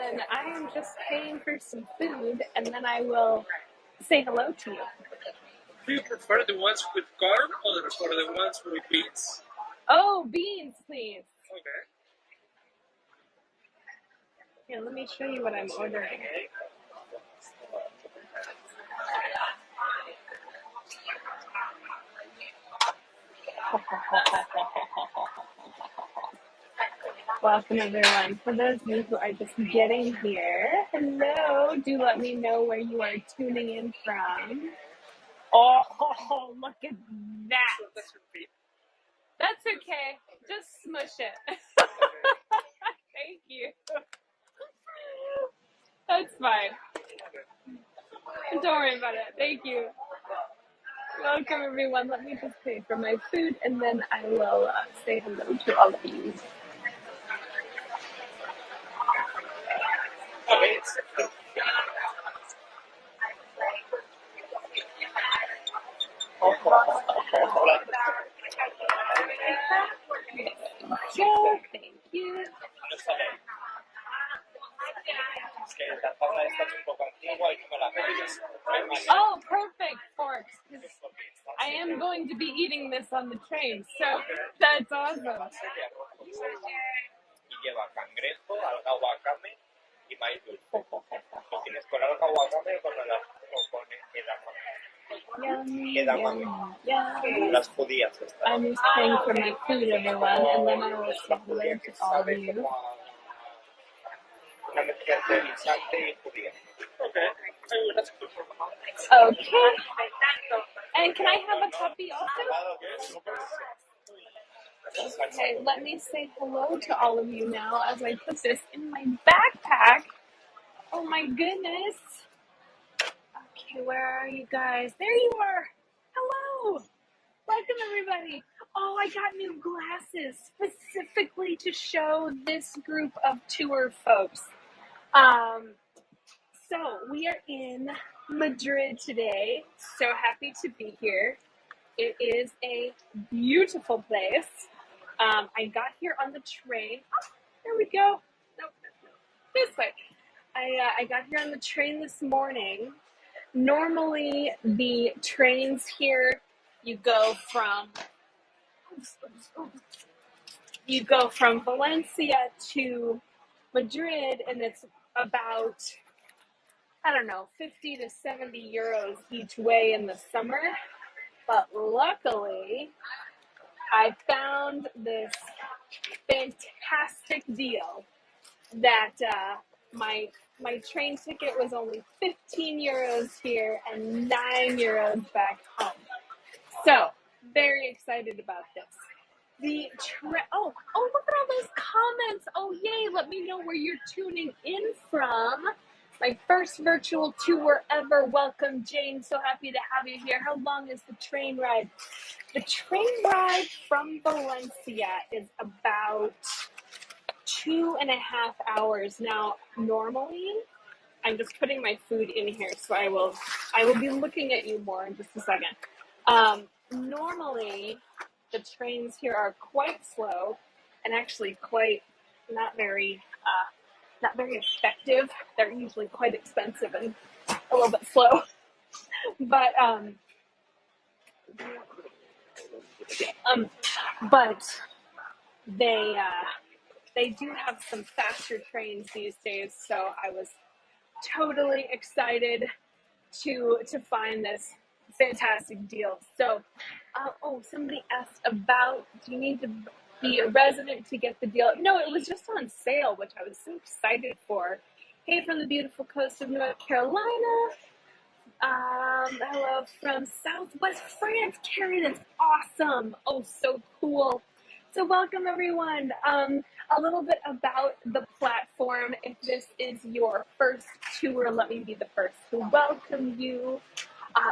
then I am just paying for some food, and then I will say hello to you. Do you prefer the ones with corn or the ones with beans? Oh, beans, please. Okay. Here, let me show you what I'm ordering. Welcome, everyone. For those of you who are just getting here, hello. Do let me know where you are tuning in from. Oh, look at that. That's your feet. That's okay. Just smush it. Thank you. That's fine. Don't worry about it. Thank you. Welcome, everyone. Let me just pay for my food, and then I will say hello to all of you. Okay. Thank you. Oh, perfect, forks. I am going to be eating this on the train, so that's awesome. Lleva cangrejo, alga guacame y maíz dulce. Lo tienes con alga guacame o con Yummy, edamame. yummy. Las judías estas. I'm just paying for my food, everyone, and then I will say hello to all of you. Una mezcla entre guisante y judía. Okay. That's good. Okay. And can I have a puppy also? Okay, let me say hello to all of you now as I put this in my backpack. Oh my goodness. Okay, where are you guys? There you are. Hello. Welcome, everybody. Oh, I got new glasses specifically to show this group of tour folks. So we are in Madrid today. So happy to be here. It is a beautiful place. I got here on the train. Oh, there we go. Nope, this way. I got here on the train this morning. Normally, the trains here, you go from Valencia to Madrid, and it's about, I don't know, 50 to 70 euros each way in the summer. But luckily, I found this fantastic deal that my train ticket was only 15 euros here and 9 euros back home. So, very excited about this. Oh, look at all those comments. Oh, yay. Let me know where you're tuning in from. My first virtual tour ever. Welcome, Jane. So happy to have you here. How long is the train ride? The train ride from Valencia is about 2.5 hours. Now, normally, I'm just putting my food in here, so I will be looking at you more in just a second. Normally, the trains here are quite slow, and actually quite not very effective. They're usually quite expensive and a little bit slow, but they do have some faster trains these days. So I was totally excited to find this fantastic deal. So, somebody asked about, do you need to be a resident to get the deal? No, it was just on sale, which I was so excited for. Hey, from the beautiful coast of North Carolina. Hello from Southwest France. Karen, it's awesome. Oh, so cool. So welcome, everyone. A little bit about the platform. If this is your first tour, let me be the first to welcome you.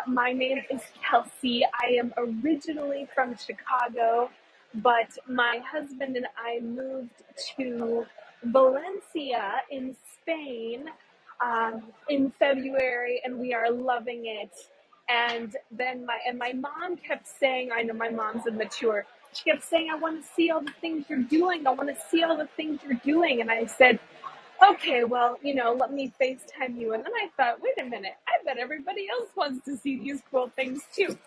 My name is Kelsey. I am originally from Chicago, but my husband and I moved to Valencia in Spain in February, and we are loving it. And then my mom kept saying, I know my mom's a mature, she kept saying, I want to see all the things you're doing. I want to see all the things you're doing. And I said, Okay, well, let me FaceTime you. And then I thought, wait a minute, I bet everybody else wants to see these cool things too.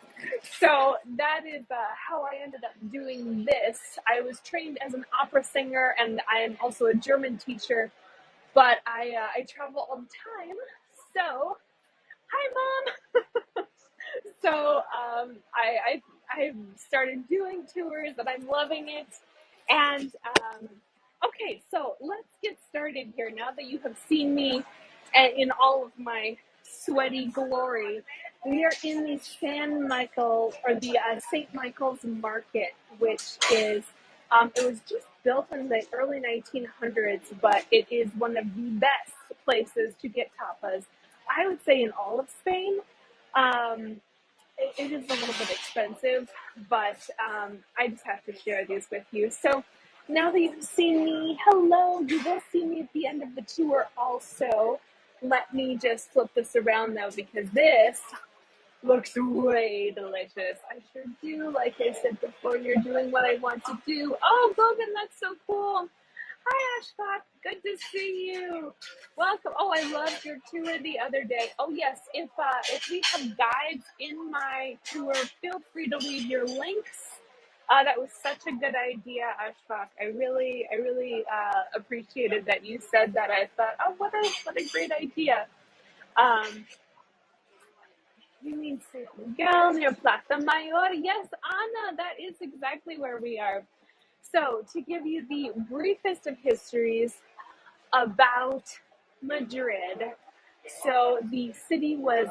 So that is how I ended up doing this. I was trained as an opera singer, and I am also a German teacher, but I travel all the time. So, hi, Mom. So I started doing tours, and I'm loving it. And okay, so let's get started here. Now that you have seen me in all of my sweaty glory, we are in the San Michael or the St. Michael's Market, which is it was just built in the early 1900s, but it is one of the best places to get tapas. I would say in all of Spain. Um, it is a little bit expensive, but I just have to share these with you. So now that you've seen me, hello, you will see me at the end of the tour also. Let me just flip this around though, because this looks way delicious. I sure do. Like I said before, you're doing what I want to do. Oh, Logan, that's so cool. Hi, Ashfaq. Good to see you. Welcome. Oh, I loved your tour the other day. Oh, yes. If we have guides in my tour, feel free to leave your links. That was such a good idea, Ashfaq. I really appreciated that you said that. I thought, oh, what a great idea. Um, you mean St. Miguel near Plaza Mayor? Yes, Anna, that is exactly where we are. So, to give you the briefest of histories about Madrid, so the city was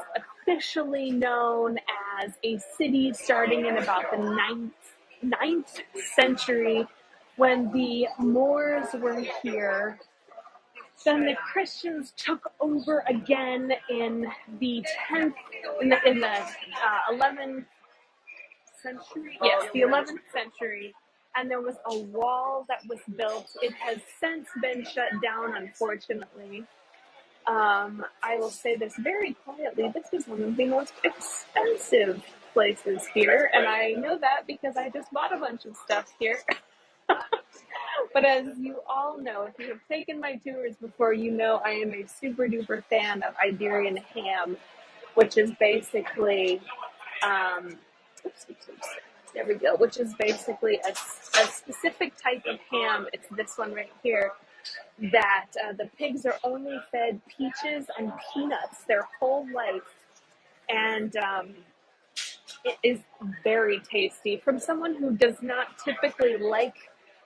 officially known as a city starting in about the ninth century when the Moors were here. Then the Christians took over again in the 10th, in the 11th century? Yes, the 11th century. And there was a wall that was built. It has since been shut down, unfortunately. I will say this very quietly. This is one of the most expensive places here. And I know that because I just bought a bunch of stuff here. But as you all know, if you have taken my tours before, you know I am a super duper fan of Iberian ham, which is basically um, there we go. Which is basically a specific type of ham. It's this one right here. That the pigs are only fed peaches and peanuts their whole life, and it is very tasty. From someone who does not typically like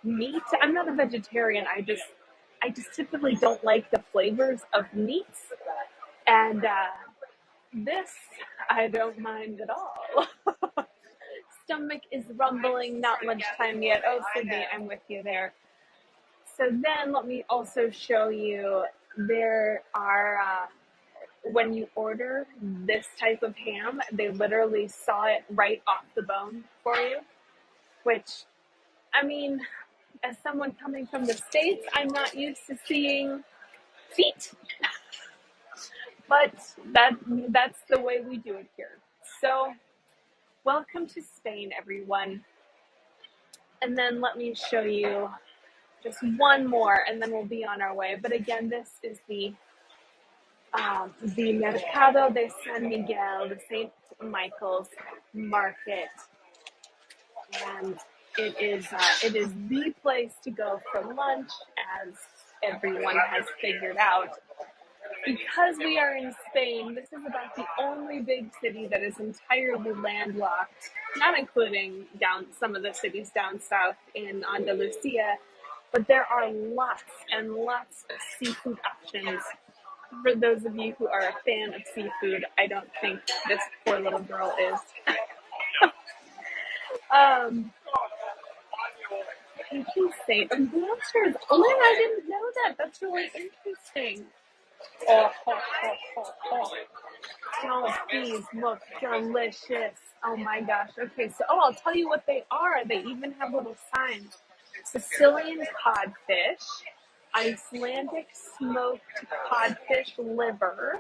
meat, I'm not a vegetarian. I just typically don't like the flavors of meats, and this I don't mind at all. Stomach is rumbling, not much time yet. Oh, Sydney, I'm with you there. So then let me also show you there are, when you order this type of ham, they literally saw it right off the bone for you, which, I mean, as someone coming from the States, I'm not used to seeing feet, but that's the way we do it here. So welcome to Spain, everyone. And then let me show you just one more, and then we'll be on our way. But again, this is the Mercado de San Miguel, the St. Michael's Market, and it is the place to go for lunch, as everyone has figured out. Because we are in Spain, this is about the only big city that is entirely landlocked, not including down some of the cities down south in Andalusia, but there are lots and lots of seafood options. For those of you who are a fan of seafood, I don't think this poor little girl is. Um, thank you, Saint. Blasters. Lynn, I didn't know that. That's really interesting. Oh, oh, oh, oh, oh. Oh, these look delicious. Oh my gosh. Okay, so I'll tell you what they are. They even have little signs. Sicilian codfish, Icelandic smoked codfish liver,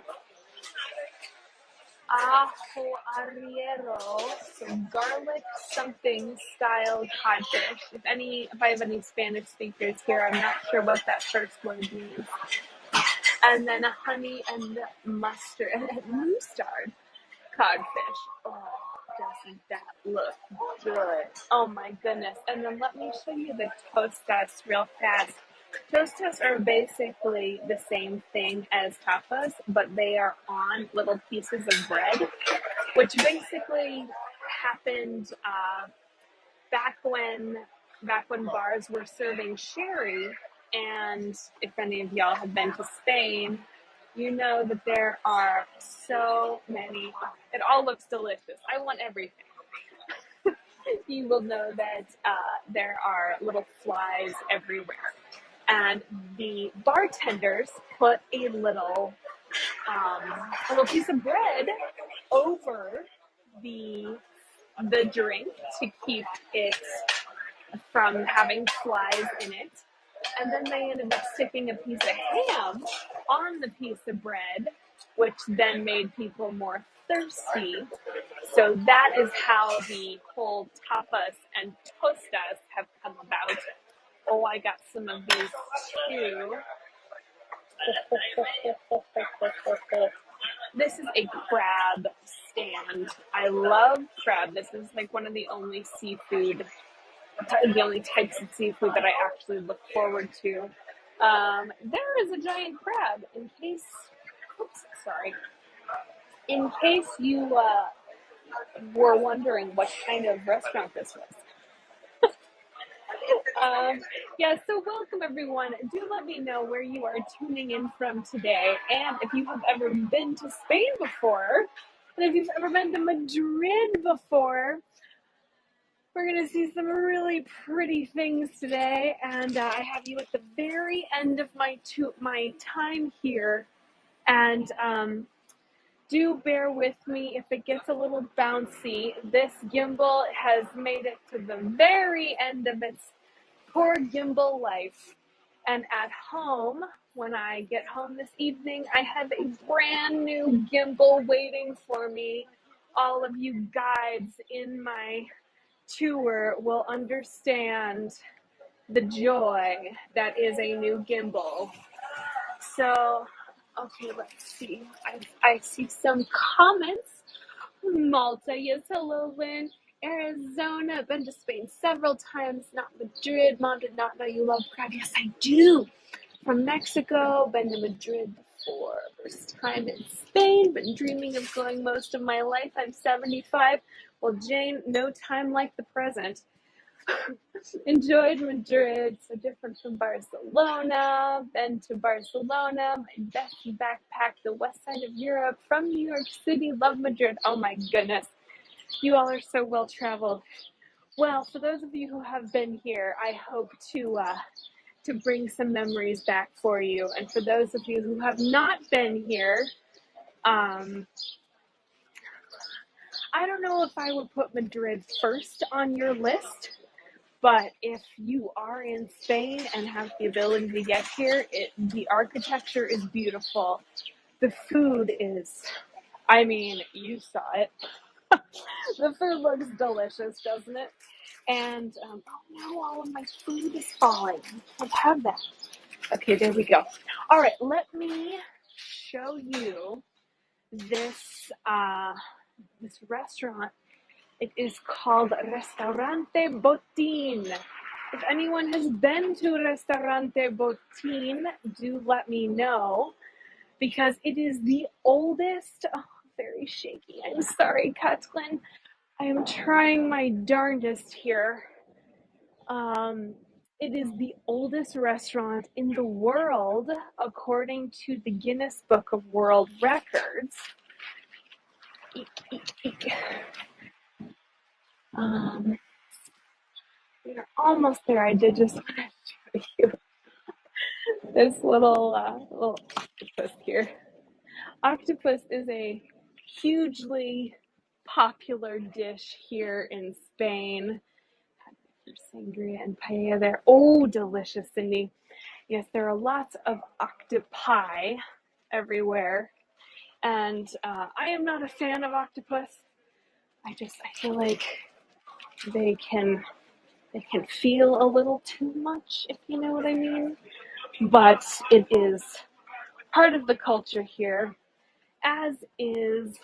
ajo arriero, so garlic something style codfish. If I have any Spanish speakers here, I'm not sure what that first word means. and then a honey and mustard and mustard codfish. Oh, doesn't that look good? Oh my goodness. And then let me show you the tostas real fast. Tostas are basically the same thing as tapas, but they are on little pieces of bread, which basically happened back when bars were serving sherry. And if any of y'all have been to Spain, you know that there are so many. It all looks delicious. I want everything. You will know that there are little flies everywhere, and the bartenders put a little piece of bread over the drink to keep it from having flies in it. And then they ended up sticking a piece of ham on the piece of bread, which then made people more thirsty. So that is how the whole tapas and tostas have come about. Oh, I got some of these too. This is a crab stand. I love crab. This is like one of the only types of seafood that I actually look forward to. There is a giant crab. In case you were wondering what kind of restaurant this was. So welcome everyone. Do let me know where you are tuning in from today, and if you have ever been to Spain before, and if you've ever been to Madrid before. We're going to see some really pretty things today, and I have you at the very end of my time here, and do bear with me if it gets a little bouncy. This gimbal has made it to the very end of its poor gimbal life, and at home, when I get home this evening, I have a brand new gimbal waiting for me. All of you guides in my tour will understand the joy that is a new gimbal. So, okay, let's see. I see some comments. Malta, yes, hello, Lynn. Arizona, been to Spain several times, not Madrid. Mom did not know you love crab. Yes, I do. From Mexico, been to Madrid before. First time in Spain, been dreaming of going most of my life. I'm 75. Well, Jane, no time like the present. Enjoyed Madrid, so different from Barcelona. Been to Barcelona, my bestie backpacked the west side of Europe from New York City. Love Madrid. Oh my goodness. You all are so well traveled. Well, for those of you who have been here, I hope to bring some memories back for you. And for those of you who have not been here, I don't know if I would put Madrid first on your list, but if you are in Spain and have the ability to get here, the architecture is beautiful. The food is, I mean, you saw it. The food looks delicious, doesn't it? And, oh no, all of my food is falling. I can't have that. Okay, there we go. All right, let me show you this restaurant. It is called Restaurante Botín. If anyone has been to Restaurante Botín, do let me know, because it is the oldest. Oh, very shaky. I'm sorry, Katlin. I am trying my darndest here. It is the oldest restaurant in the world, according to the Guinness Book of World Records. We're almost there. I did just want to show you this little octopus here. Octopus is a hugely popular dish here in Spain. Sangria and paella there. Oh, delicious, Cindy. Yes, there are lots of octopi everywhere. And I am not a fan of octopus. I feel like they can feel a little too much, if you know what I mean. But it is part of the culture here, as is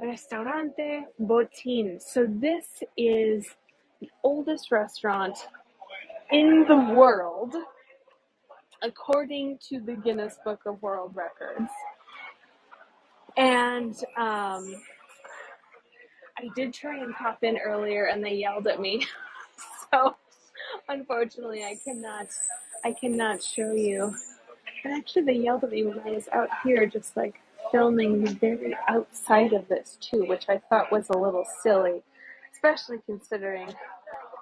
Restaurante Botín. So this is the oldest restaurant in the world, according to the Guinness Book of World Records. And I did try and pop in earlier, and they yelled at me. So unfortunately, I cannot show you. And actually, they yelled at me when I was out here, just like filming the very outside of this too, which I thought was a little silly, especially considering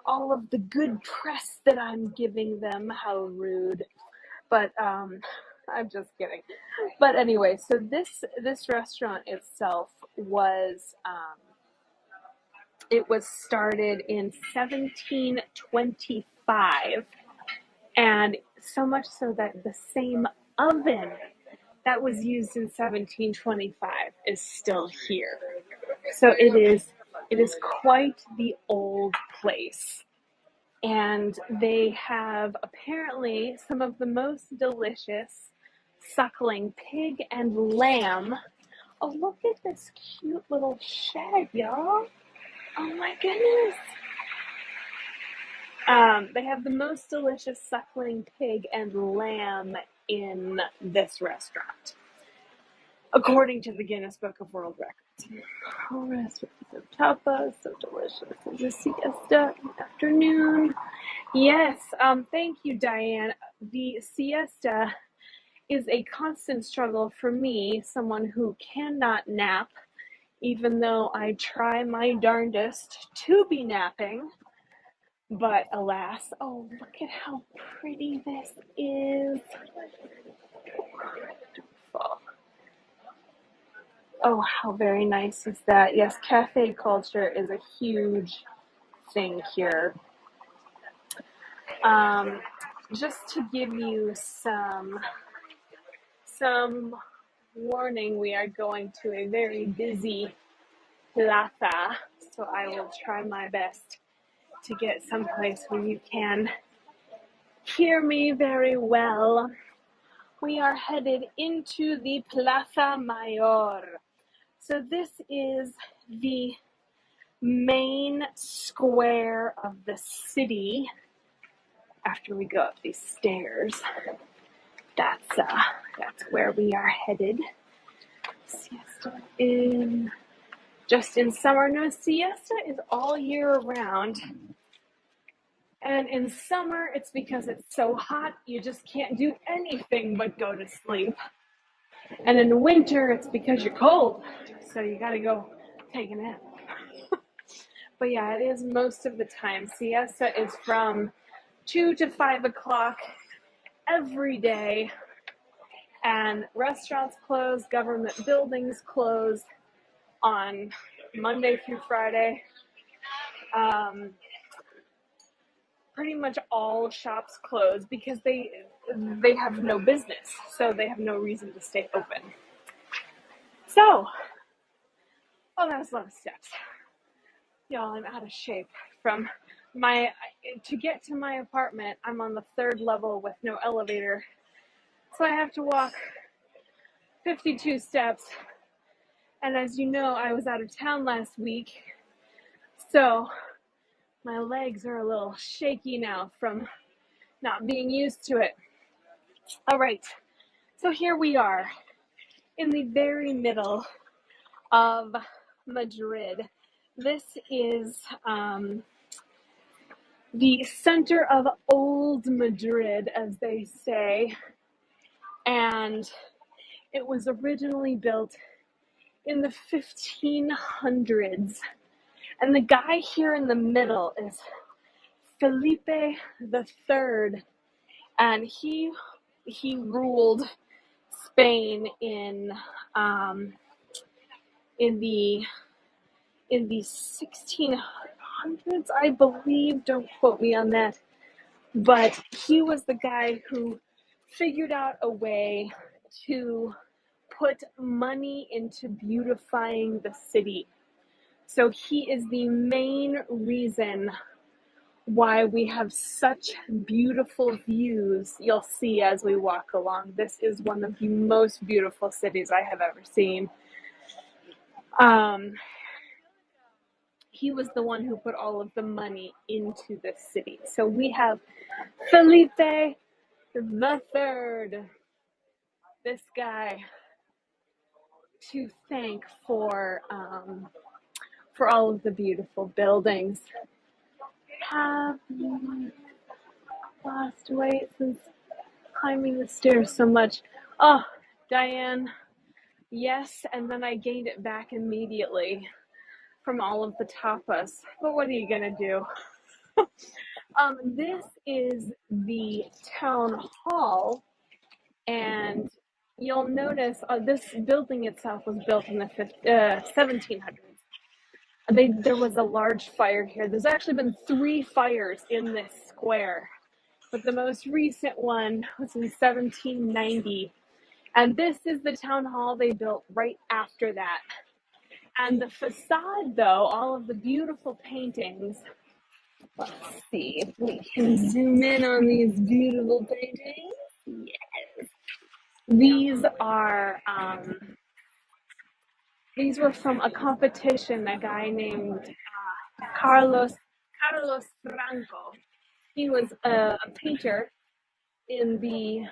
all of the good press that I'm giving them. How rude. But I'm just kidding. But anyway, so this restaurant itself was it was started in 1725, and so much so that the same oven that was used in 1725 is still here. So it is quite the old place. And they have apparently some of the most delicious suckling pig and lamb. Oh, look at this cute little shed, y'all. Oh my goodness. They have the most delicious suckling pig and lamb in this restaurant, according to the Guinness Book of World Records. Oh, restaurants of tapas, so delicious. It's a siesta in the afternoon. Yes, thank you, Diane. The siesta is a constant struggle for me, someone who cannot nap, even though I try my darndest to be napping. But alas, oh, look at how pretty this is. Oh, how very nice is that? Yes, cafe culture is a huge thing here. Just to give you some warning, we are going to a very busy plaza, so I will try my best to get someplace where you can hear me very well. We are headed into the Plaza Mayor. So this is the main square of the city. After we go up these stairs, that's where we are headed. Siesta in summer. No, siesta is all year round. And in summer, it's because it's so hot, you just can't do anything but go to sleep. And in winter, it's because you're cold, so you gotta go take a nap. But yeah, it is most of the time. Siesta is from 2 to 5 o'clock every day. And restaurants close, government buildings close on Monday through Friday. Pretty much all shops close because they have no business, so they have no reason to stay open. So, that was a lot of steps. Y'all, I'm out of shape from to get to my apartment. I'm on the 3rd level with no elevator, so I have to walk 52 steps. And as you know, I was out of town last week, so my legs are a little shaky now from not being used to it. All right, so here we are in the very middle of Madrid. This is the center of old Madrid, as they say, and it was originally built in the 1500s. And the guy here in the middle is Felipe III, and he ruled Spain in the 1600s, I believe. Don't quote me on that. But he was the guy who figured out a way to put money into beautifying the city. So he is the main reason why we have such beautiful views. You'll see as we walk along. This is one of the most beautiful cities I have ever seen. He was the one who put all of the money into this city. So we have Felipe the Third, this guy, to thank for all of the beautiful buildings. Have lost weight since climbing the stairs so much. Oh, Diane, yes, and then I gained it back immediately from all of the tapas. But what are you gonna do? This is the town hall, and you'll notice this building itself was built in the 1700s. There was a large fire here. There's actually been 3 fires in this square, but the most recent one was in 1790. And this is the town hall they built right after that. And the facade, though, all of the beautiful paintings. Let's see if we can zoom in on these beautiful paintings. Yes. These were from a competition, a guy named Carlos Franco. He was a painter in the.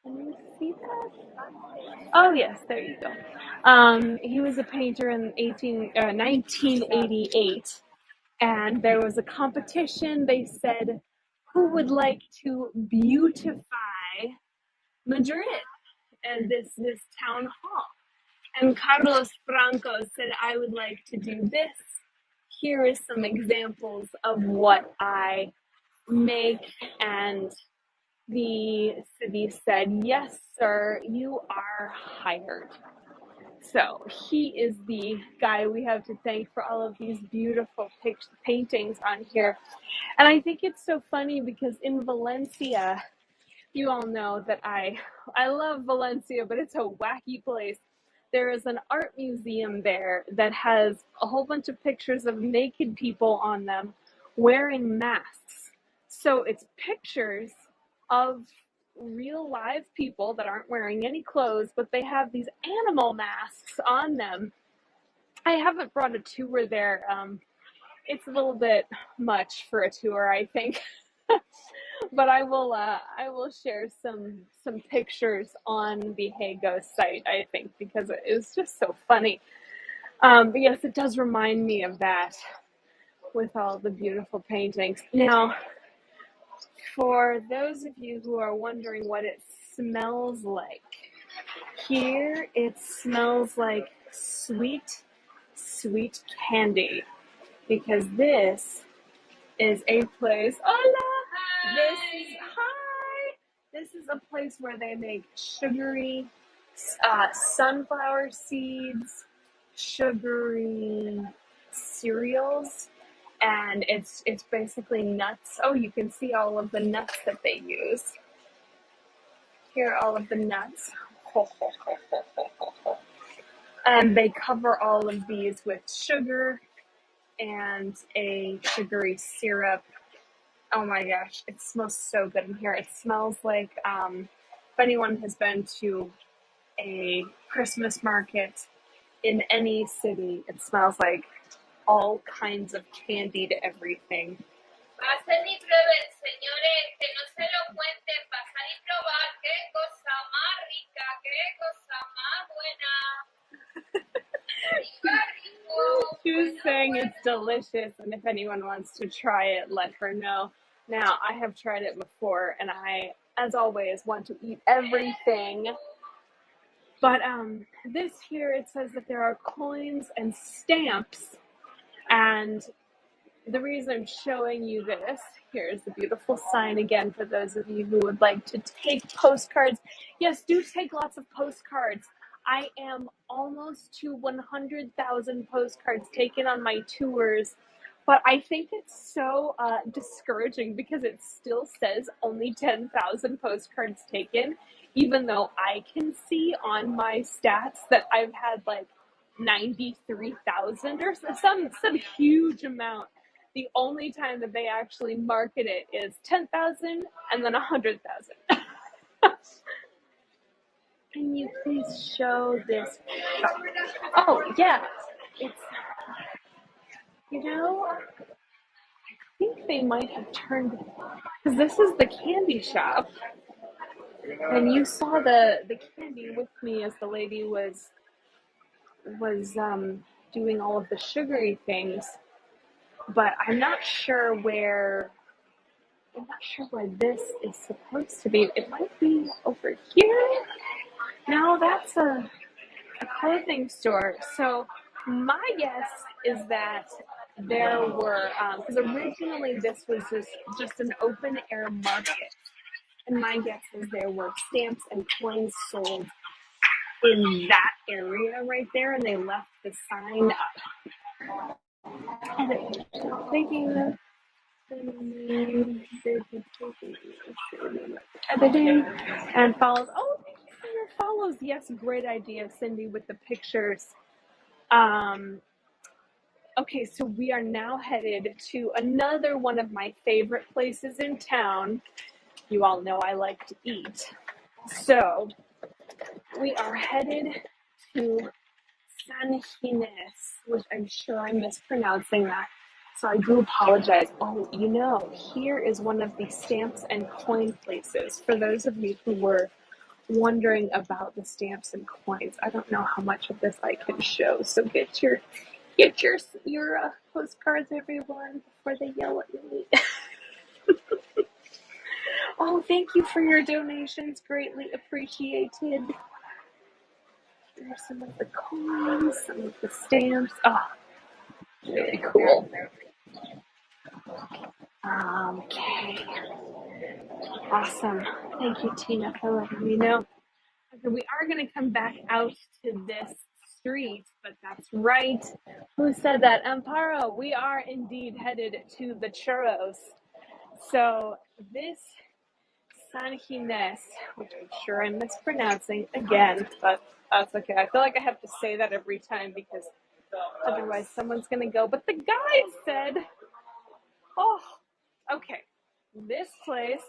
Can you see that? Oh yes, there you go. He was a painter in 1988, and there was a competition. They said, who would like to beautify Madrid and this town hall? And Carlos Franco said, I would like to do this. Here is some examples of what I make. And the city said, yes, sir, you are hired. So he is the guy we have to thank for all of these beautiful paintings on here. And I think it's so funny because in Valencia, you all know that I love Valencia, but it's a wacky place. There is an art museum there that has a whole bunch of pictures of naked people on them wearing masks. So it's pictures of real live people that aren't wearing any clothes, but they have these animal masks on them. I haven't brought a tour there. It's a little bit much for a tour, I think. But I will share some pictures on the Hago site, I think, because it is just so funny. But yes, it does remind me of that with all the beautiful paintings. Now, for those of you who are wondering what it smells like, here it smells like sweet candy, because this is a place. Hola! This is a place where they make sugary sunflower seeds, sugary cereals, and it's basically nuts. Oh, you can see all of the nuts that they use. Here are all of the nuts. And they cover all of these with sugar and a sugary syrup. Oh my gosh, it smells so good in here. It smells like, if anyone has been to a Christmas market in any city, it smells like all kinds of candied everything. Pasen y prueben, señores, que no se lo cuenten, pasan y probar, qué cosa más rica, qué cosa más buena. She was saying it's delicious, and if anyone wants to try it, let her know. Now, I have tried it before, and I, as always, want to eat everything. But this here, it says that there are coins and stamps, and the reason I'm showing you this, here's the beautiful sign again for those of you who would like to take postcards. Yes, do take lots of postcards. I am almost to 100,000 postcards taken on my tours, but I think it's so discouraging because it still says only 10,000 postcards taken, even though I can see on my stats that I've had like 93,000 or some huge amount the only time that they actually market it is 10,000 and then 100,000. Can you please show this shop? Oh, yeah. It's, I think they might have turned, because this is the candy shop, and you saw the candy with me as the lady was doing all of the sugary things, but I'm not sure where this is supposed to be. It might be over here. No, that's a clothing store. So my guess is that there were, because originally this was just an open air market, and my guess is there were stamps and coins sold in that area right there, and they left the sign up. And it, thinking editing and follows. Oh, thank you for your follows. Yes, great idea, Cindy, with the pictures. Um, okay, so we are now headed to another one of my favorite places in town. You all know I like to eat. So we are headed to San Ginés, which I'm sure I'm mispronouncing that. So I do apologize. Oh, here is one of the stamps and coin places. For those of you who were wondering about the stamps and coins, I don't know how much of this I can show. So get your postcards, everyone, before they yell at me. Oh, thank you for your donations. Greatly appreciated. There's some of the coins, some of the stamps. Oh, really cool. Okay. Awesome. Thank you, Tina, for letting me know. Okay, we are going to come back out to this street, but that's right. Who said that? Amparo, we are indeed headed to the churros. So this San Ginés, which I'm sure I'm mispronouncing again, but that's okay. I feel like I have to say that every time because otherwise someone's going to go, but the guy said, oh, okay, this place,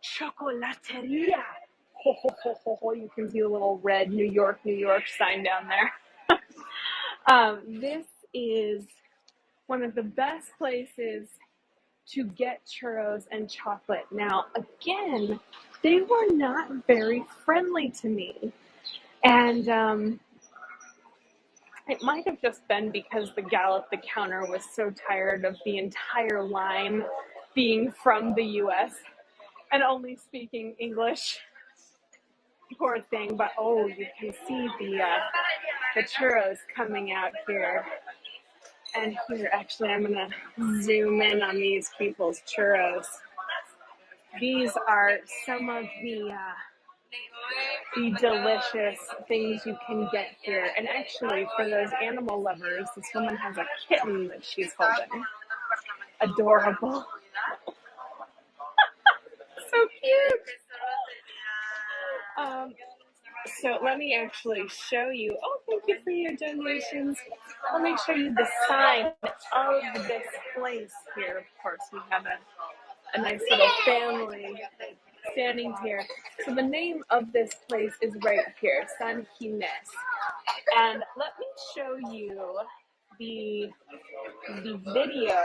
Chocolateria. Ho, ho, ho, ho, ho. You can see the little red New York sign down there. This is one of the best places to get churros and chocolate. Now, again, they were not very friendly to me. And it might have just been because the gal at the counter was so tired of the entire line being from the US and only speaking English. Poor thing, but oh, you can see the churros coming out here. And here, actually, I'm gonna zoom in on these people's churros. These are some of the delicious things you can get here. And actually, for those animal lovers, this woman has a kitten that she's holding. Adorable. So cute. So let me actually show you. Oh, thank you for your donations. Let me show you the sign of this place here. Of course, we have a nice little family standing here. So the name of this place is right here, San Ginés. And let me show you the video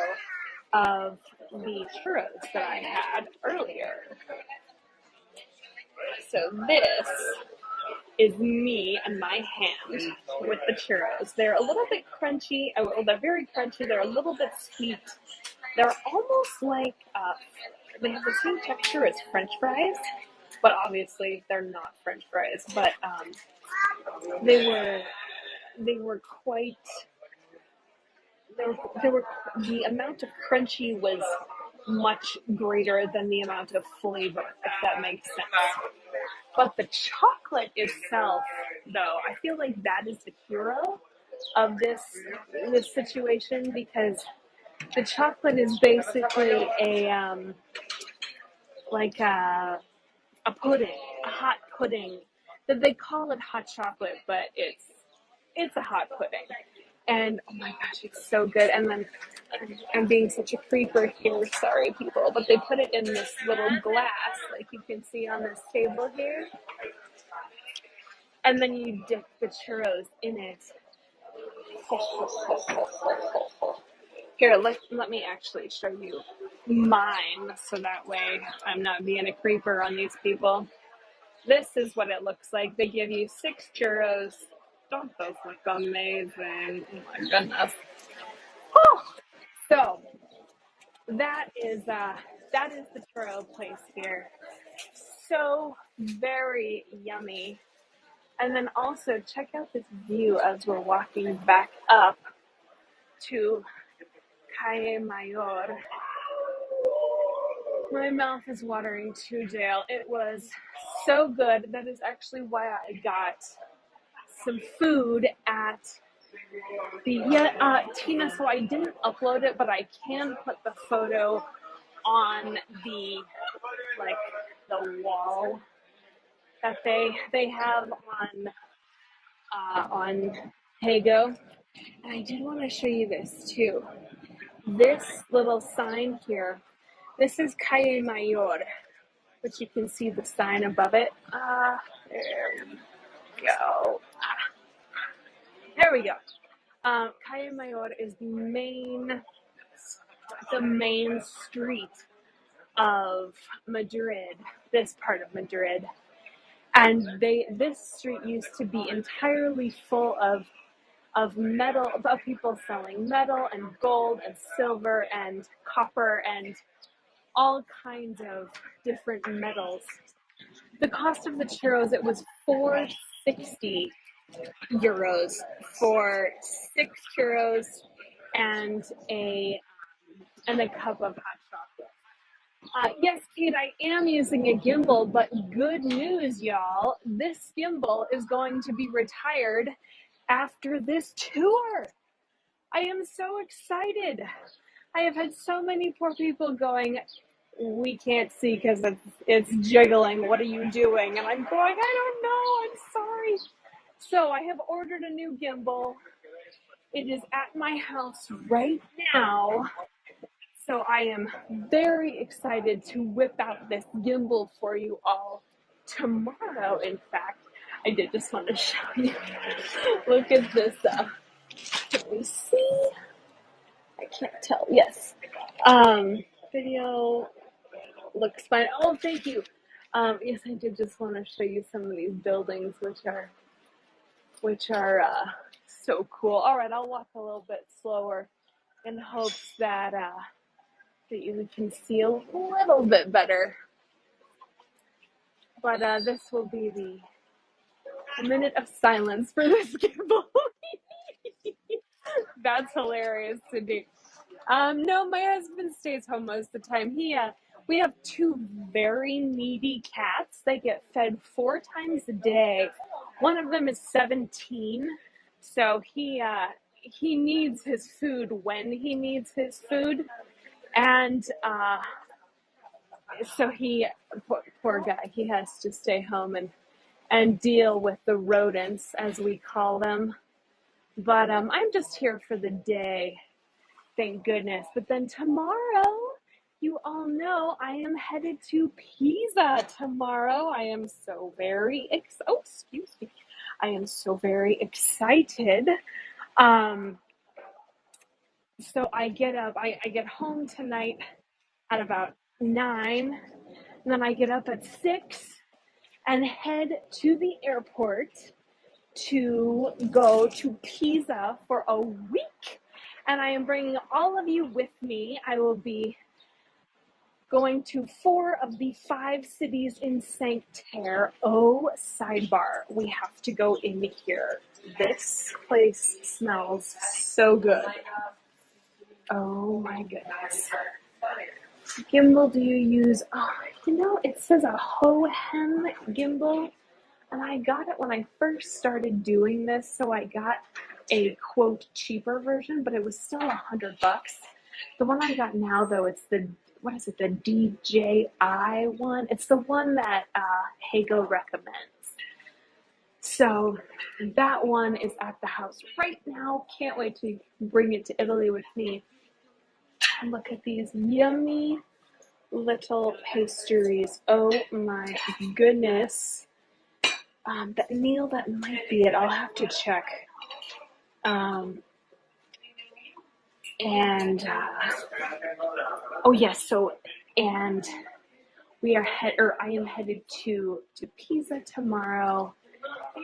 of the churros that I had earlier. So this is me and my hand with the churros. They're a little bit crunchy. Well, they're very crunchy. They're a little bit sweet. They're almost like, they have the same texture as French fries, but obviously they're not French fries. But they were quite. The amount of crunchy was much greater than the amount of flavor, if that makes sense. But the chocolate itself, though, I feel like that is the hero of this situation, because the chocolate is basically a pudding, a hot pudding. That they call it hot chocolate, but it's a hot pudding. And oh my gosh, it's so good. And then I'm being such a creeper here, sorry people, but they put it in this little glass, like you can see on this table here. And then you dip the churros in it. Here, let me actually show you mine so that way I'm not being a creeper on these people. This is what it looks like. They give you 6 churros. Don't those look amazing? Oh my goodness. So that is the churro place here. So very yummy. And then also check out this view as we're walking back up to Calle Mayor. My mouth is watering too, Dale. It was so good. That is actually why I got some food at the Tina. So I didn't upload it, but I can put the photo on the wall that they have on Hago. And I did want to show you this too. This little sign here. This is Calle Mayor, which you can see the sign above it. There we go. There we go. Calle Mayor is the main street of Madrid, this part of Madrid. And this street used to be entirely full of metal, of people selling metal and gold and silver and copper and all kinds of different metals. The cost of the churros, it was 460 euros for 6 churros and a cup of hot chocolate. Yes, Kate, I am using a gimbal, but good news, y'all. This gimbal is going to be retired after this tour. I am so excited. I have had so many poor people going, we can't see because it's jiggling. What are you doing? And I'm going, I don't know. I'm sorry. So I have ordered a new gimbal. It is at my house right now. So I am very excited to whip out this gimbal for you all tomorrow. In fact, I did just want to show you. Look at this. Let me see. I can't tell. Yes. Video looks fine. Oh, thank you. Yes, I did just want to show you some of these buildings, which are so cool. All right, I'll walk a little bit slower in hopes that you can see a little bit better. But this will be the minute of silence for this gimbal. That's hilarious to do. No, my husband stays home most of the time. We have 2 very needy cats. They get fed 4 times a day. One of them is 17, so he needs his food when he needs his food, and so poor guy, he has to stay home and deal with the rodents, as we call them. But I'm just here for the day, thank goodness. But then tomorrow, you all know I am headed to Pisa tomorrow. I am so very excuse me. I am so very excited. So I get up. I get home tonight at about 9, and then I get up at 6 and head to the airport to go to Pisa for a week. And I am bringing all of you with me. I will be going to 4 of the 5 cities in Sancter. Oh, sidebar, we have to go in here. This place smells so good. Oh my goodness. Gimbal do you use? Oh, it says a Hohem gimbal. And I got it when I first started doing this, so I got a quote cheaper version, but it was still $100. The one I got now, though, it's the DJI one. It's the one that Hago recommends. So that one is at the house right now. Can't wait to bring it to Italy with me. And look at these yummy little pastries. Oh my goodness. Neil, that might be it. I'll have to check. And oh yes, and I am headed to Pisa tomorrow.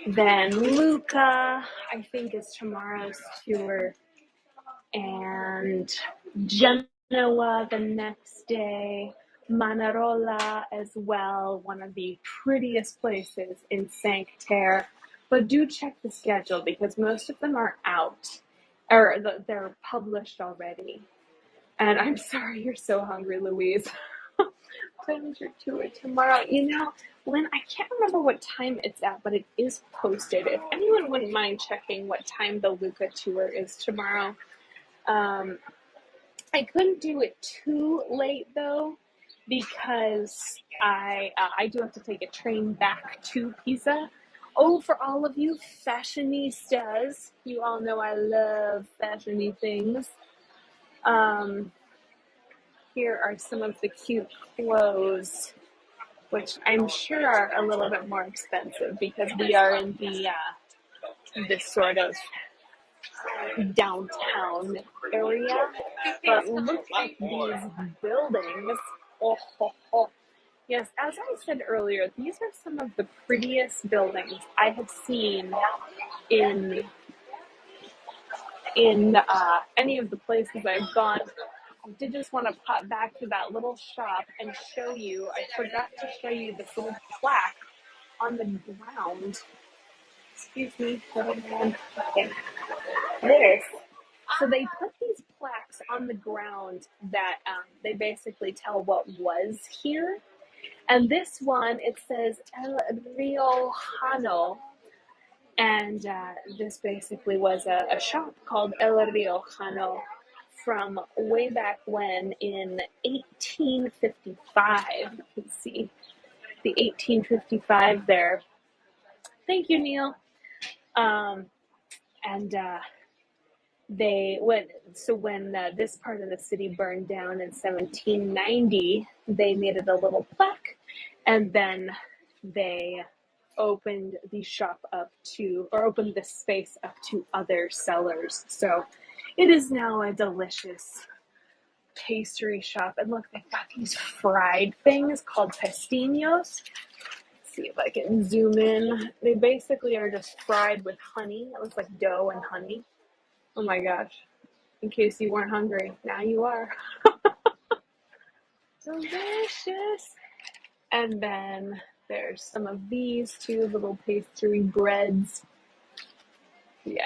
Then Luca, I think, is tomorrow's tour, and Genoa the next day. Manarola as well, one of the prettiest places in Cinque Terre. But do check the schedule because most of them are out, or they're published already. And I'm sorry you're so hungry, Louise. Time's your tour tomorrow. Lynn, I can't remember what time it's at, but it is posted. If anyone wouldn't mind checking what time the Luca tour is tomorrow. I couldn't do it too late though, because I do have to take a train back to Pisa. Oh, for all of you fashionistas, you all know I love fashiony things. Here are some of the cute clothes, which I'm sure are a little bit more expensive because we are in this sort of downtown area. But look at these buildings. Oh, oh, oh. Yes, as I said earlier, these are some of the prettiest buildings I have seen in any of the places I've gone. I did just want to pop back to that little shop and show you. I forgot to show you this little plaque on the ground. Excuse me, little man. Okay. This. So they put these plaques on the ground that they basically tell what was here. And this one, it says El Riojano. And this basically was a shop called El Riojano from way back when in 1855. You can see the 1855 there. Thank you, Neil. When this part of the city burned down in 1790, they made it a little plaque, and then they opened the shop up opened the space up to other sellers. So it is now a delicious pastry shop. And look, they've got these fried things called pestiños. Let's see if I can zoom in. They basically are just fried with honey. It looks like dough and honey. Oh my gosh. In case you weren't hungry, now you are. Delicious. And then there's some of these two little pastry breads. Yeah.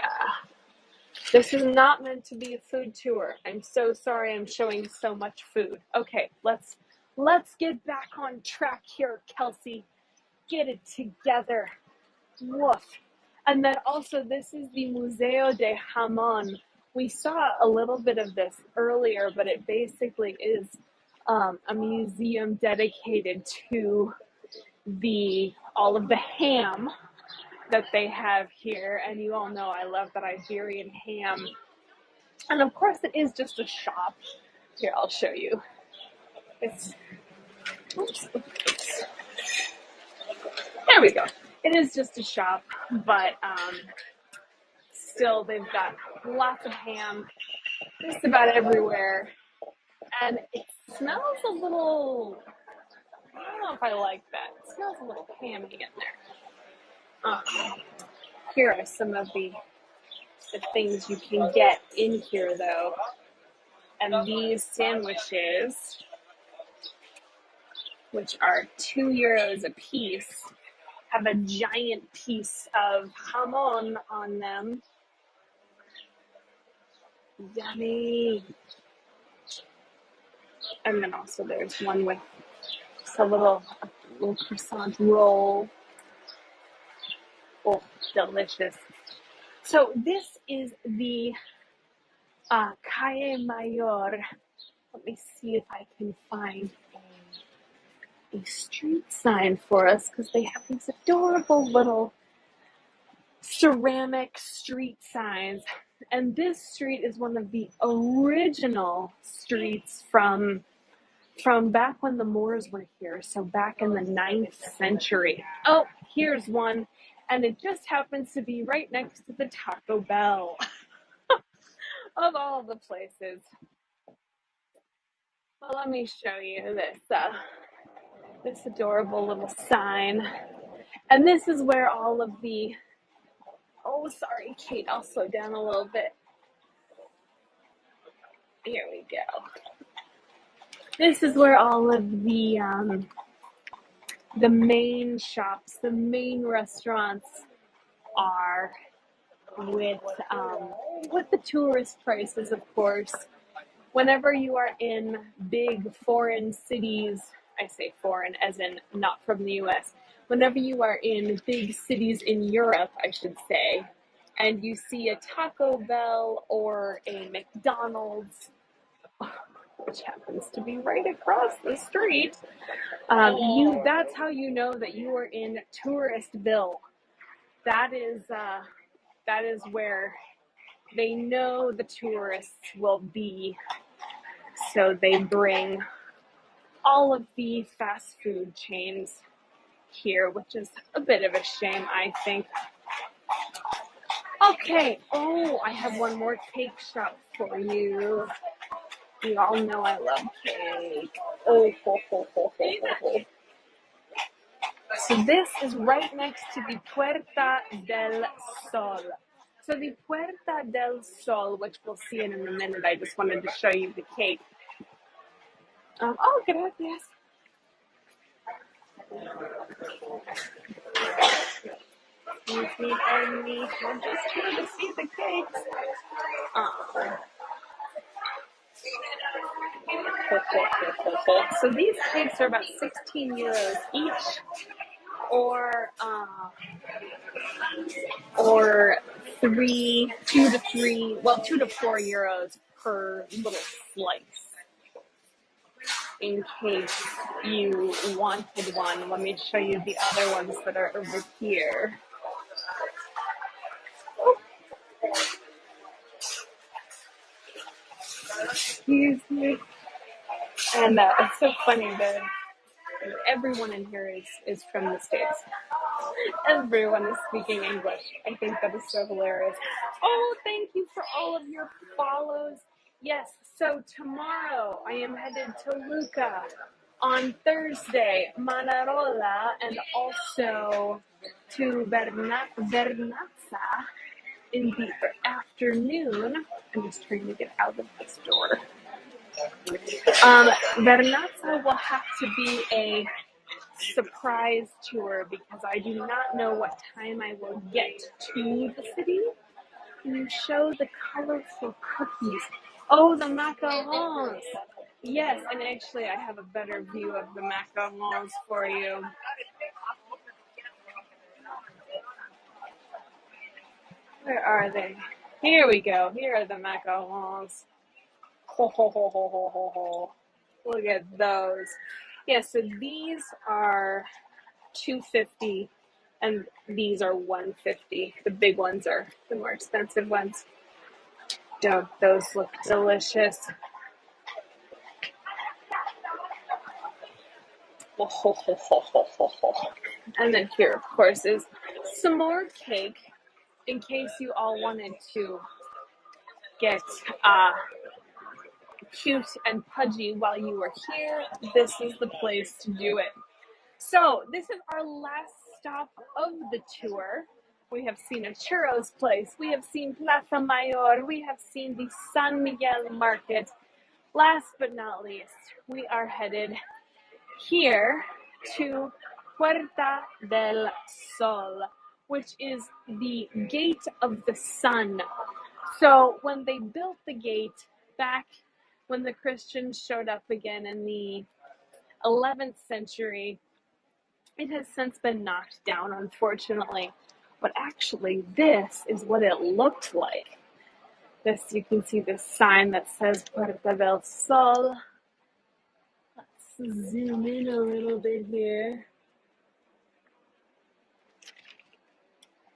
This is not meant to be a food tour. I'm so sorry I'm showing so much food. Okay, let's get back on track here, Kelsey. Get it together. Woof. And then also, this is the Museo de Jamón. We saw a little bit of this earlier, but it basically is a museum dedicated to all of the ham that they have here. And you all know I love that Iberian ham. And of course, it is just a shop. Here, I'll show you. There we go. It is just a shop, but still, they've got lots of ham just about everywhere. And it smells a little, I don't know if I like that. It smells a little hammy in there. Here are some of the things you can get in here, though. And these sandwiches, which are €2 a piece, have a giant piece of jamon on them. Yummy. And then also there's one with just a little croissant roll. Oh, delicious. So this is the Calle Mayor. Let me see if I can find a street sign for us, because they have these adorable little ceramic street signs. And this street is one of the original streets from back when the Moors were here, so back in the 9th century. Oh, here's one, and it just happens to be right next to the Taco Bell of all the places. Well, let me show you this adorable little sign. And this is where all of the, oh, sorry, Kate, I'll slow down a little bit. Here we go. This is where all of the main shops, the main restaurants are, with the tourist prices, of course. Whenever you are in big foreign cities, I say foreign as in not from the US, whenever you are in big cities in Europe, I should say, and you see a Taco Bell or a McDonald's, which happens to be right across the street, that's how you know that you are in Touristville. That is where they know the tourists will be, so they bring all of the fast food chains here, which is a bit of a shame, I think. Okay, oh, I have one more cake shop for you. You all know I love cake. Oh, ho, ho, ho, ho, ho, ho. So this is right next to the Puerta del Sol. So the Puerta del Sol, which we'll see in a minute, I just wanted to show you the cake. Oh, gracias. Excuse me, Amy. We're just here to see the cakes. So these cakes are about 16 euros each, or 2 to 4 euros per little slice. In case you wanted one, let me show you the other ones that are over here. Excuse me. And it's so funny that everyone in here is from the States. Everyone is speaking English. I think that is so hilarious. Oh, thank you for all of your follows. Yes, so tomorrow I am headed to Lucca. On Thursday, Manarola, and also to Vernazza in the afternoon. I'm just trying to get out of this door. Vernazza will have to be a surprise tour because I do not know what time I will get to the city. Can you show the colorful cookies? Oh, the macarons. Yes, and actually I have a better view of the macarons for you. Where are they? Here we go. Here are the macarons. Ho, ho, ho, ho, ho, ho, ho. Look at those. Yeah, so these are $2.50 and these are $1.50. The big ones are the more expensive ones. Don't those look delicious? And then here, of course, is some more cake in case you all wanted to get cute and pudgy while you were here. This is the place to do it. So this is our last stop of the tour. We have seen a churros place. We have seen Plaza Mayor. We have seen the San Miguel Market. Last but not least, we are headed here to Puerta del Sol, which is the gate of the sun. So when they built the gate back when the Christians showed up again in the 11th century, it has since been knocked down, unfortunately. But actually, this is what it looked like. You can see this sign that says Puerta del Sol. Let's zoom in a little bit here.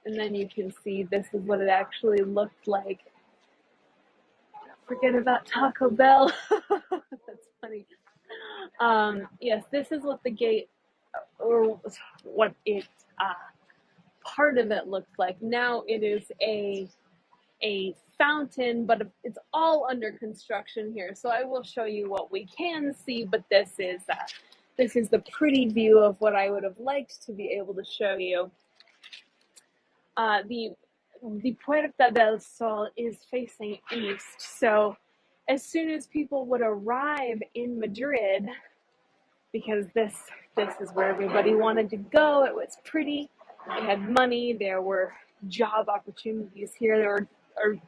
And then you can see this is what it actually looked like. Forget about Taco Bell. That's funny. Yes, this is what the gate, or what it, part of it looks like. Now it is a fountain, but it's all under construction here. So I will show you what we can see, but this is the pretty view of what I would have liked to be able to show you. The Puerta del Sol is facing east, so as soon as people would arrive in Madrid, because this is where everybody wanted to go, it was pretty, they had money, there were job opportunities here, there were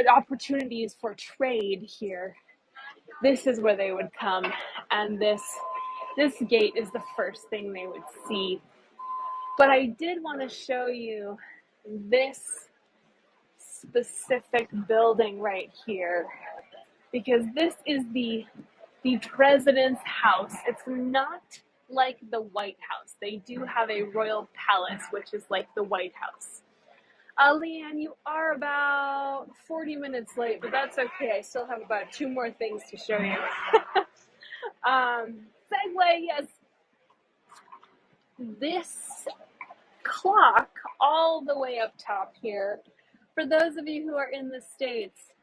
opportunities for trade here. This is where they would come, and this gate is the first thing they would see. But I did want to show you this specific building right here, because this is the president's house. It's not like the White House. They do have a royal palace, which is like the White House. Leanne, you are about 40 minutes late, but that's okay. I still have about 2 more things to show you. Segue, yes. This clock all the way up top here, for those of you who are in the States,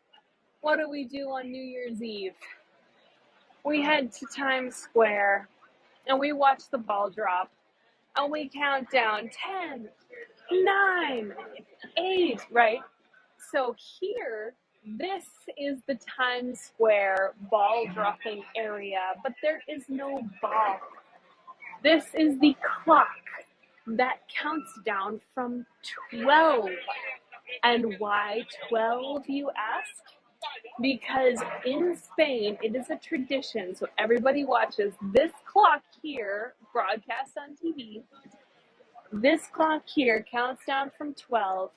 what do we do on New Year's Eve? We head to Times Square and we watch the ball drop and we count down 10, 9, 8, right? So here, this is the Times Square ball dropping area, but there is no ball. This is the clock that counts down from 12. And why 12, you ask? Because in Spain, it is a tradition, so everybody watches this clock here, broadcast on TV. This clock here counts down from 12,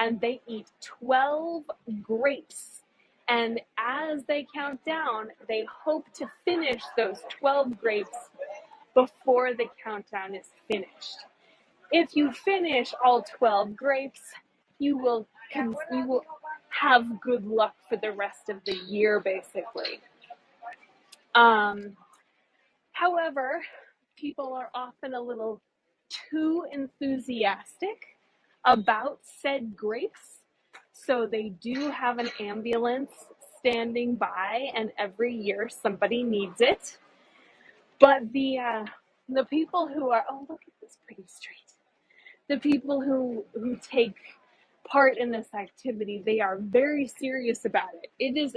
and they eat 12 grapes. And as they count down, they hope to finish those 12 grapes before the countdown is finished. If you finish all 12 grapes, you will have good luck for the rest of the year, basically. However, people are often a little too enthusiastic about said grapes, so they do have an ambulance standing by, and every year somebody needs it. But the people who are, oh, look at this pretty street. The people who take part in this activity, they are very serious about it. It is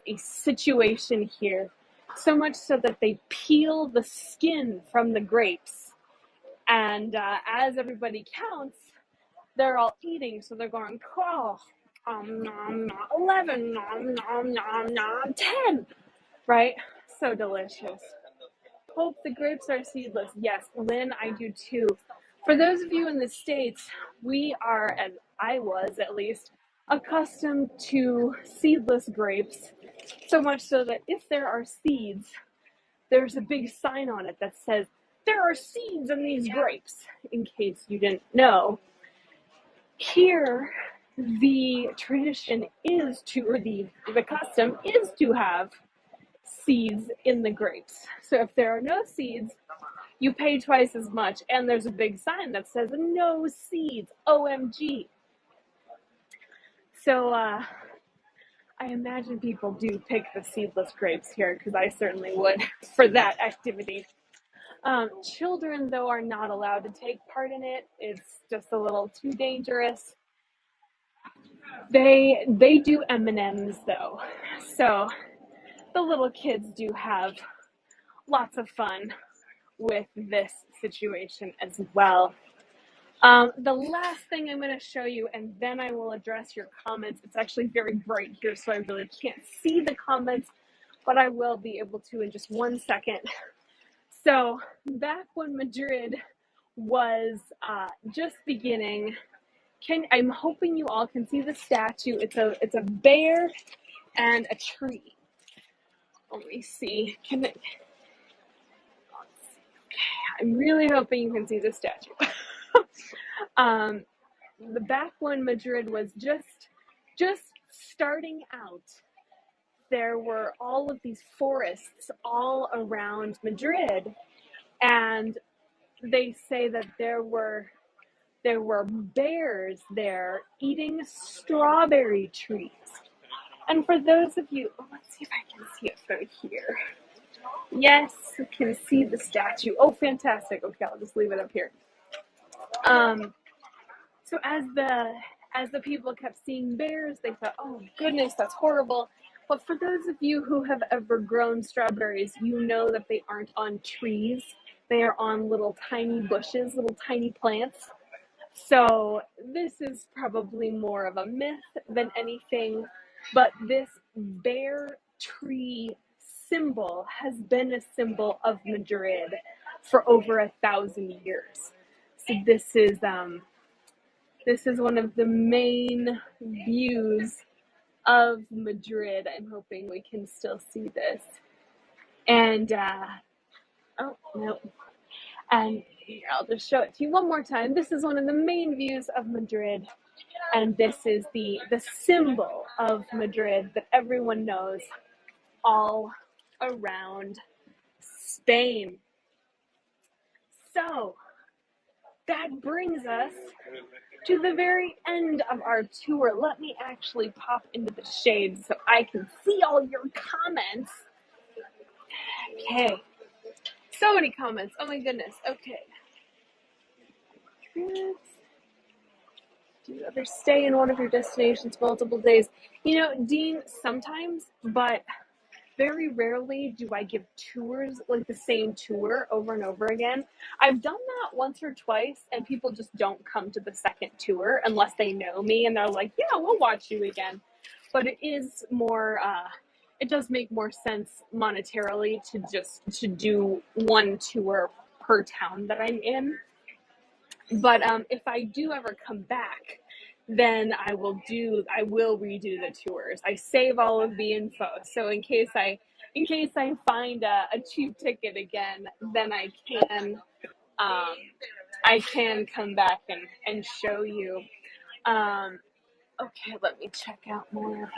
a situation here, so much so that they peel the skin from the grapes, and as everybody counts, they're all eating, so they're going, oh, 11, 10, right? So delicious. Hope the grapes are seedless. Yes, Lynn, I do too. For those of you in the States, we are, and I was at least, accustomed to seedless grapes, so much so that if there are seeds, there's a big sign on it that says, there are seeds in these grapes, in case you didn't know. Here, the tradition is to, or the custom is to have seeds in the grapes. So if there are no seeds, you pay twice as much, and there's a big sign that says no seeds, OMG. So I imagine people do pick the seedless grapes here, because I certainly would for that activity. Children, though, are not allowed to take part in it. It's just a little too dangerous. They do M&Ms, though, so the little kids do have lots of fun with this situation as well. The last thing I'm going to show you, and then I will address your comments. It's actually very bright here, so I really can't see the comments, but I will be able to in just 1 second. So back when Madrid was just beginning, I'm hoping you all can see the statue. It's a bear and a tree. Let me see. Okay, I'm really hoping you can see the statue. Um, back when Madrid was just starting out, there were all of these forests all around Madrid, and they say that there were bears there eating strawberry trees. And for those of you, oh, let's see if I can see it from here. Yes, you can see the statue. Oh, fantastic. Okay, I'll just leave it up here. So as the people kept seeing bears, they thought, "Oh goodness, that's horrible." But for those of you who have ever grown strawberries, you know that they aren't on trees. They are on little tiny bushes, little tiny plants. So this is probably more of a myth than anything, but this bear tree symbol has been a symbol of Madrid for over 1,000 years. So this is one of the main views of Madrid. I'm hoping we can still see this. And oh no. And here, I'll just show it to you one more time. This is one of the main views of Madrid. And this is the symbol of Madrid that everyone knows all around Spain. So that brings us to the very end of our tour. Let me actually pop into the shade so I can see all your comments. Okay. So many comments. Oh my goodness. Okay. Do you ever stay in one of your destinations multiple days? You know, Dean, sometimes, but very rarely do I give tours, like the same tour over and over again. I've done that once or twice, and people just don't come to the second tour unless they know me and they're like, yeah, we'll watch you again. But it is more, it does make more sense monetarily to do one tour per town that I'm in. But if I do ever come back, then I will redo the tours. I save all of the info, so in case I find a cheap ticket again, then I can come back and show you. Okay, let me check out more of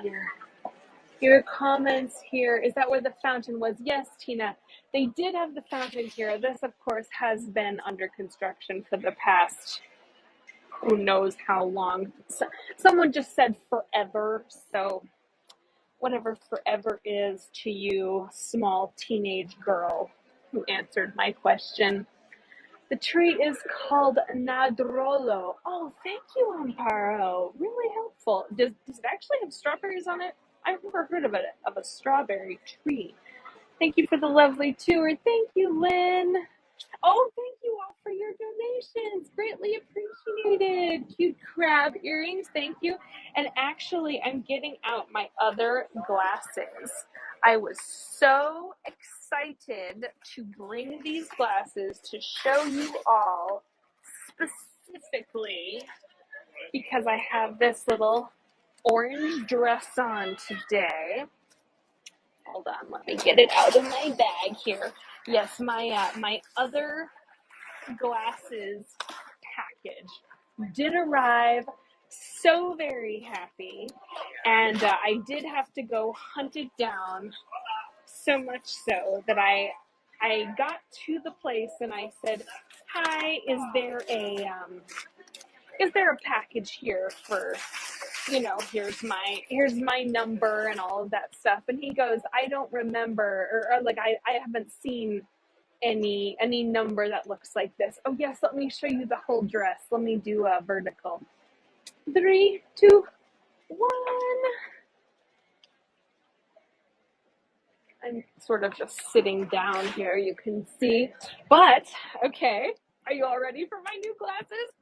your comments here. Is that where the fountain was? Yes, Tina. They did have the fountain here. This, of course, has been under construction for the past who knows how long. Someone just said forever, so whatever forever is to you, small teenage girl who answered my question. The tree is called Nadrolo. Oh, thank you, Amparo. Really helpful. Does it actually have strawberries on it? I've never heard of a strawberry tree. Thank you for the lovely tour. Thank you, Lynn. Oh, thank you all for your donations. Greatly appreciated. Cute crab earrings. Thank you. And actually, I'm getting out my other glasses. I was so excited to bring these glasses to show you all specifically because I have this little orange dress on today. Hold on, let me get it out of my bag here. Yes, my other glasses package did arrive. So very happy, and I did have to go hunt it down. So much so that I got to the place and I said, "Hi, is there a package here for, here's my number and all of that stuff?" And he goes, "I don't remember, or like I haven't seen any number that looks like this." Oh yes, let me show you the whole dress. Let me do a vertical. 3, 2, 1. I'm sort of just sitting down here, you can see. But okay, are you all ready for my new glasses?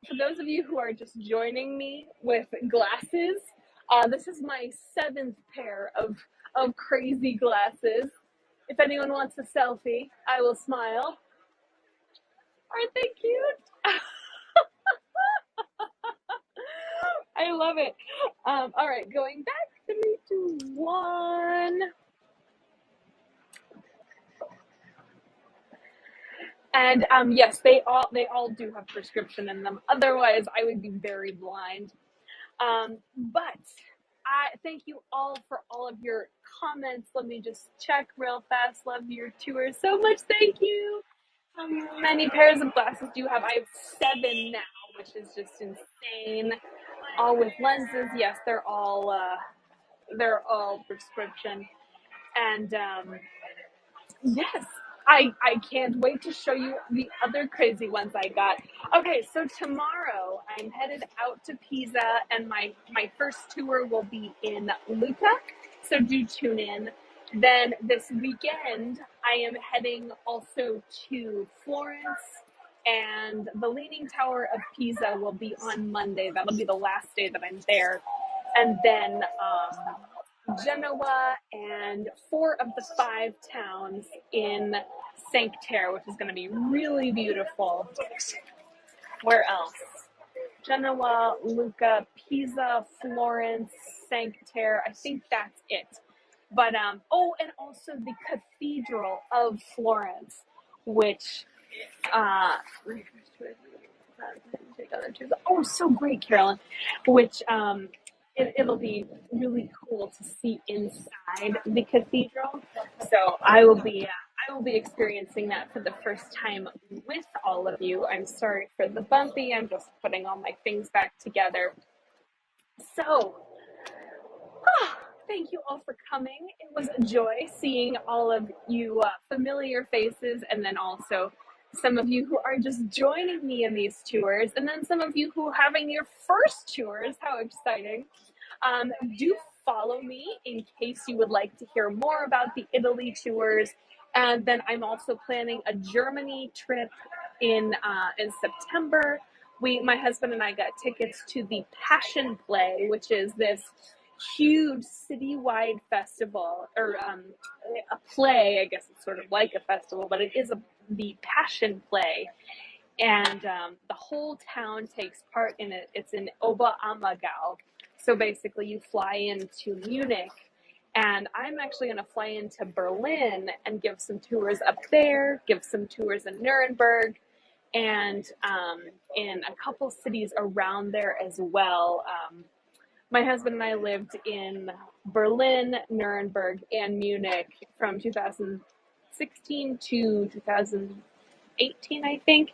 For those of you who are just joining me with glasses, this is my 7th pair of crazy glasses. If anyone wants a selfie, I will smile. Aren't they cute? I love it. All right, going back. 3, 2, 1. And yes, they all do have prescription in them. Otherwise, I would be very blind. But I thank you all for all of your comments. Let me just check real fast. Love your tour so much. Thank you. How many pairs of glasses do you have? I have 7 now, which is just insane. All with lenses. Yes, they're all prescription. And yes, I can't wait to show you the other crazy ones I got. Okay, so tomorrow I'm headed out to Pisa, and my first tour will be in Lucca. So do tune in. Then this weekend I am heading also to Florence, and the Leaning Tower of Pisa will be on Monday. That'll be the last day that I'm there, and then Genoa, and 4 of the 5 towns in Cinque Terre, which is going to be really beautiful. Where else? Genoa, Lucca, Pisa, Florence, Cinque Terre. I think that's it. But oh, and also the Cathedral of Florence, which oh, so great, Carolyn. Which it'll be really cool to see inside the cathedral. So I will be experiencing that for the first time with all of you. I'm sorry for the bumpy. I'm just putting all my things back together. So, thank you all for coming. It was a joy seeing all of you familiar faces, and then also some of you who are just joining me in these tours, and then some of you who are having your first tours. How exciting! Do follow me in case you would like to hear more about the Italy tours. And then I'm also planning a Germany trip in September. My husband and I got tickets to the Passion Play, which is this huge citywide festival, or a play. I guess it's sort of like a festival, but it is the Passion Play, and the whole town takes part in it. It's in Oberammergau. So basically, you fly into Munich, and I'm actually going to fly into Berlin and give some tours up there, give some tours in Nuremberg, and in a couple cities around there as well. My husband and I lived in Berlin, Nuremberg, and Munich from 2016 to 2018, I think.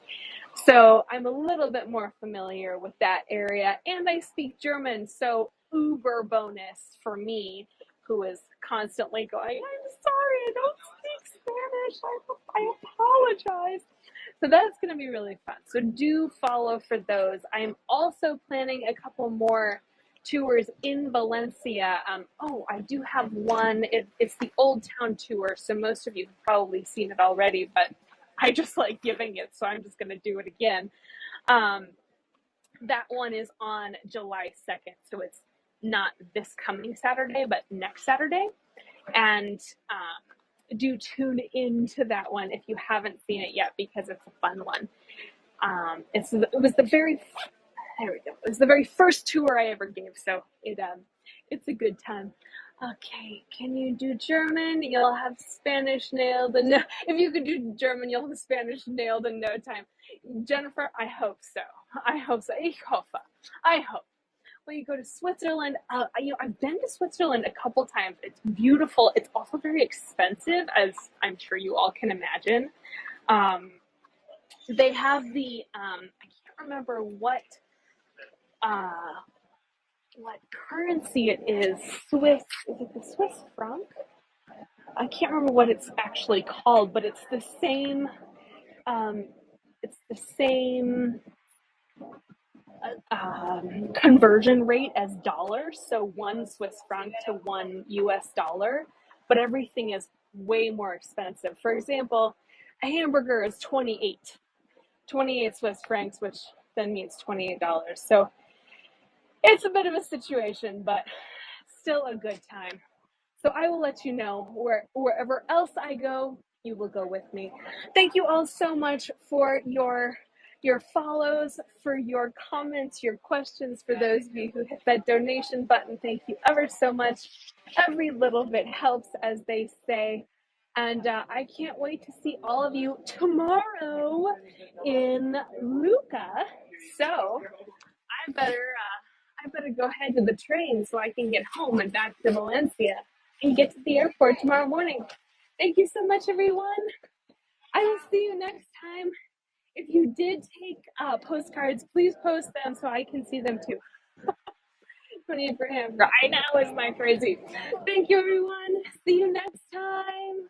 So I'm a little bit more familiar with that area, and I speak German, so uber bonus for me, who is constantly going, I'm sorry, I don't speak Spanish, I apologize. So that's going to be really fun. So do follow for those. I'm also planning a couple more tours in Valencia. I do have one. It's the Old Town tour, so most of you have probably seen it already, but I just like giving it, so I'm just going to do it again. That one is on July 2nd, so it's not this coming Saturday, but next Saturday. And do tune into that one if you haven't seen it yet, because it's a fun one. It was the very first tour I ever gave, so it's a good time. Okay, can you do German? You'll have Spanish nailed in if you could do German, you'll have Spanish nailed in no time. Jennifer, I hope so. Ich hoffe. I hope. Well, you go to Switzerland. I've been to Switzerland a couple times. It's beautiful. It's also very expensive, as I'm sure you all can imagine. They have I can't remember what currency it is. Swiss, is it the Swiss franc? I can't remember what it's actually called, but it's the same. It's the same conversion rate as dollars. So 1 Swiss franc to 1 US dollar, but everything is way more expensive. For example, a hamburger is 28 Swiss francs, which then means $28. So it's a bit of a situation, but still a good time. So I will let you know wherever else I go, you will go with me. Thank you all so much for your follows, for your comments, your questions. For those of you who hit that donation button, thank you ever so much. Every little bit helps, as they say. And I can't wait to see all of you tomorrow in Lucca. So I better go ahead to the train so I can get home and back to Valencia and get to the airport tomorrow morning. Thank you so much, everyone. I will see you next time. If you did take postcards, please post them so I can see them too. Abraham, right now is my crazy. Thank you, everyone. See you next time.